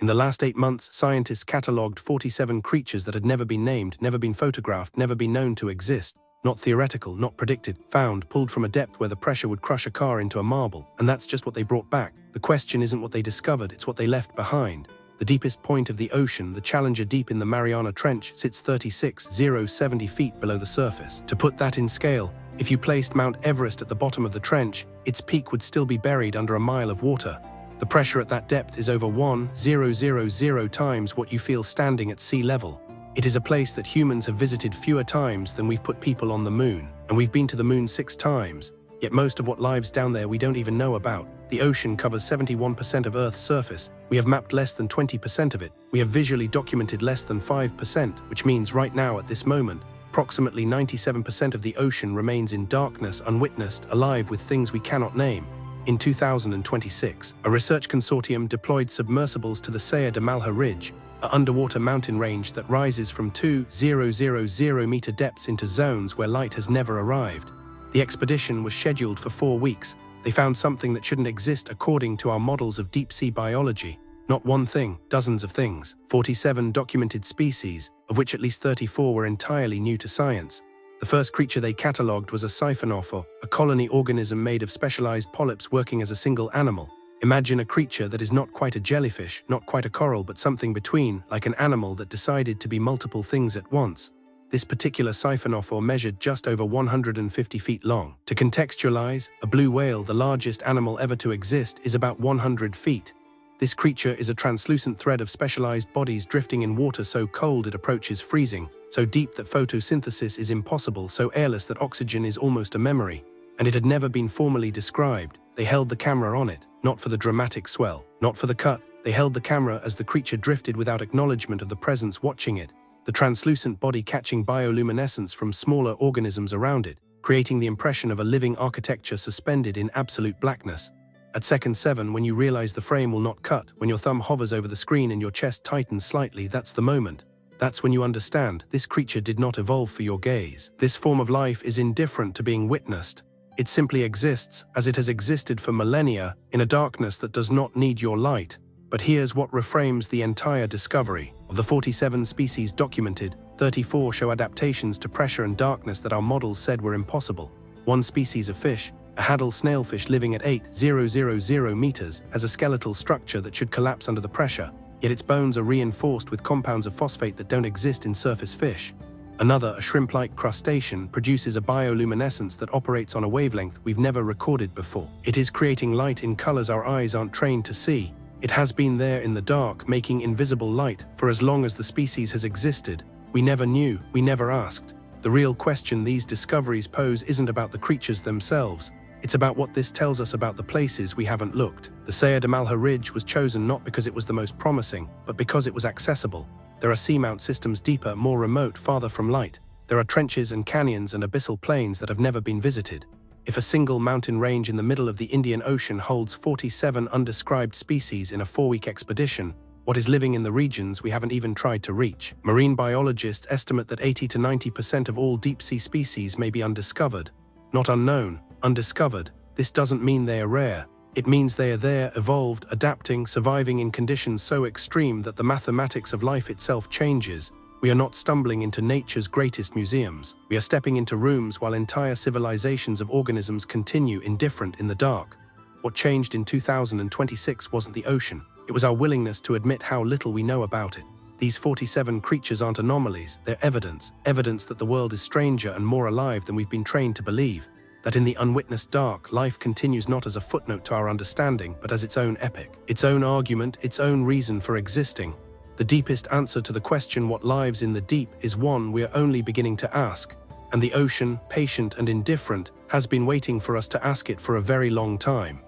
In the last 8 months, scientists catalogued 47 creatures that had never been named, never been photographed, never been known to exist. Not theoretical, not predicted, found, pulled from a depth where the pressure would crush a car into a marble. And that's just what they brought back. The question isn't what they discovered, it's what they left behind. The deepest point of the ocean, the Challenger Deep in the Mariana Trench, sits 36,070 feet below the surface. To put that in scale, if you placed Mount Everest at the bottom of the trench, its peak would still be buried under a mile of water. The pressure at that depth is over 1,000 times what you feel standing at sea level. It is a place that humans have visited fewer times than we've put people on the moon. And we've been to the moon 6 times. Yet most of what lives down there we don't even know about. The ocean covers 71% of Earth's surface. We have mapped less than 20% of it. We have visually documented less than 5%, which means right now at this moment, approximately 97% of the ocean remains in darkness, unwitnessed, alive with things we cannot name. In 2026, a research consortium deployed submersibles to the Saya de Malha Ridge, an underwater mountain range that rises from 2,000-meter depths into zones where light has never arrived. The expedition was scheduled for 4 weeks. They found something that shouldn't exist according to our models of deep-sea biology. Not one thing, dozens of things. 47 documented species, of which at least 34 were entirely new to science. The first creature they catalogued was a siphonophore, a colony organism made of specialized polyps working as a single animal. Imagine a creature that is not quite a jellyfish, not quite a coral, but something between, like an animal that decided to be multiple things at once. This particular siphonophore measured just over 150 feet long. To contextualize, a blue whale, the largest animal ever to exist, is about 100 feet. This creature is a translucent thread of specialized bodies drifting in water so cold it approaches freezing, so deep that photosynthesis is impossible, so airless that oxygen is almost a memory. And it had never been formally described. They held the camera on it, not for the dramatic swell, not for the cut. They held the camera as the creature drifted without acknowledgement of the presence watching it, the translucent body catching bioluminescence from smaller organisms around it, creating the impression of a living architecture suspended in absolute blackness. At second 7, when you realize the frame will not cut, when your thumb hovers over the screen and your chest tightens slightly, that's the moment. That's when you understand, this creature did not evolve for your gaze. This form of life is indifferent to being witnessed. It simply exists, as it has existed for millennia, in a darkness that does not need your light. But here's what reframes the entire discovery. Of the 47 species documented, 34 show adaptations to pressure and darkness that our models said were impossible. One species of fish, a haddle snailfish living at 8,000 meters, has a skeletal structure that should collapse under the pressure, yet its bones are reinforced with compounds of phosphate that don't exist in surface fish. Another, a shrimp-like crustacean, produces a bioluminescence that operates on a wavelength we've never recorded before. It is creating light in colors our eyes aren't trained to see. It has been there in the dark, making invisible light, for as long as the species has existed. We never knew, we never asked. The real question these discoveries pose isn't about the creatures themselves. It's about what this tells us about the places we haven't looked. The Saya de Malha Ridge was chosen not because it was the most promising, but because it was accessible. There are seamount systems deeper, more remote, farther from light. There are trenches and canyons and abyssal plains that have never been visited. If a single mountain range in the middle of the Indian Ocean holds 47 undescribed species in a 4-week expedition, what is living in the regions we haven't even tried to reach? Marine biologists estimate that 80 to 90% of all deep-sea species may be undiscovered. Not unknown, undiscovered. This doesn't mean they are rare. It means they are there, evolved, adapting, surviving in conditions so extreme that the mathematics of life itself changes. We are not stumbling into nature's greatest museums. We are stepping into rooms while entire civilizations of organisms continue indifferent in the dark. What changed in 2026 wasn't the ocean. It was our willingness to admit how little we know about it. These 47 creatures aren't anomalies, they're evidence. Evidence that the world is stranger and more alive than we've been trained to believe. That in the unwitnessed dark, life continues not as a footnote to our understanding, but as its own epic, its own argument, its own reason for existing. The deepest answer to the question what lives in the deep is one we are only beginning to ask. And the ocean, patient and indifferent, has been waiting for us to ask it for a very long time.